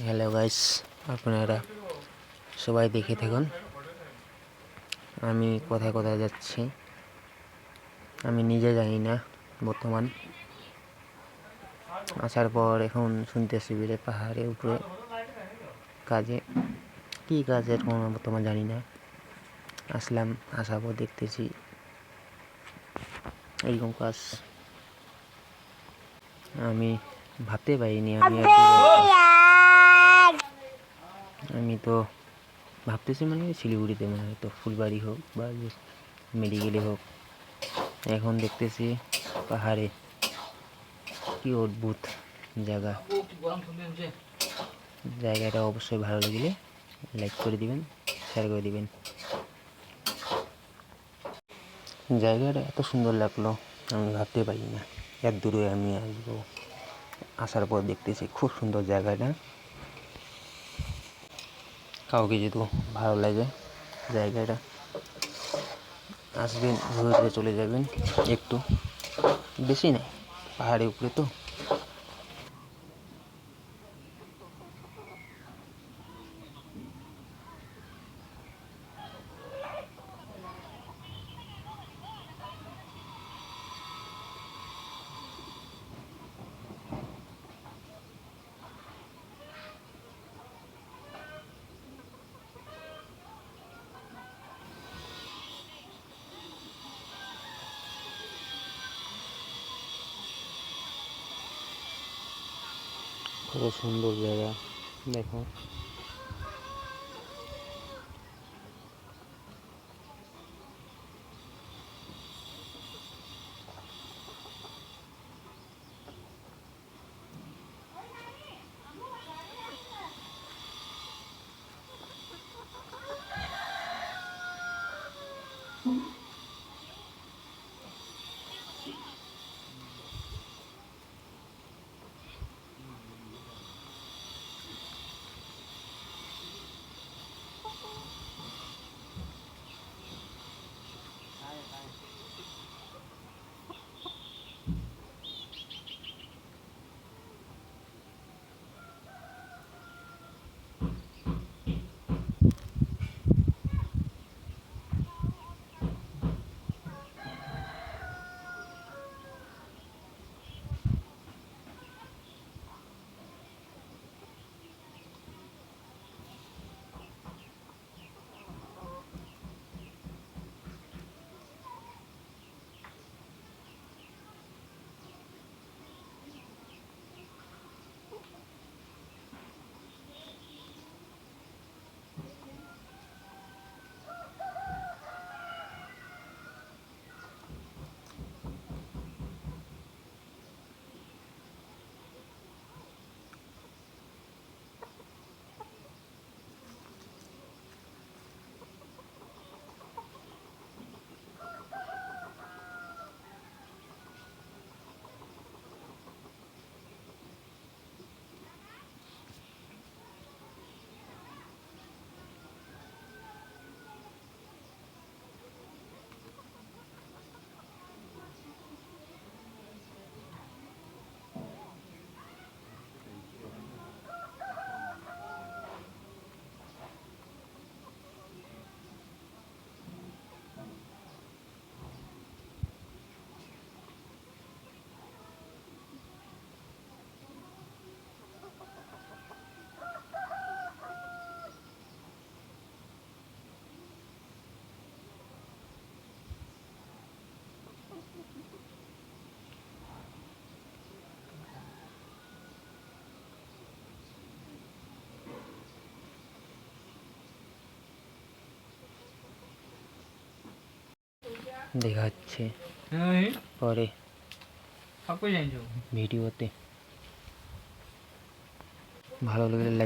Hello guys, আপনারা সবাই দেখে থাকুন। আমি কোথায় কোথায় যাচ্ছি আমি নিজে জানি না। বর্তমান আসার পর এখন শুনতেছি বিলে পাহাড়ের উপরে কাজে, কী কাজের কোনো বর্তমান জানি না। আসলাম, আসার পর দেখতেছি এইরকম কাজ আমি ভাবতে পারিনি। আমি তো ভাবতেছি মানে শিলিগুড়িতে, মানে হয়তো ফুলবাড়ি হোক বা মেডিকেলে হোক। এখন দেখতেছি পাহাড়ে, কি অদ্ভুত জায়গা। জায়গাটা অবশ্যই ভালো লাগলে লাইক করে দিবেন, শেয়ার করে দিবেন। জায়গাটা এত সুন্দর লাগলো, আমি ভাবতে পারি না এত দূরে আমি আসবো। আসার পর দেখতেছি খুব সুন্দর জায়গাটা। কাউকে যদি ভালো লাগে জায়গাটা, আসবেন, ঘুরে চলে যাবেন। একটু বেশি নেই, পাহাড়ের উপরে তো। কত সুন্দর জায়গা দেখো। দেখা হচ্ছে পরে ভিডিওতে। ভালো লাগলে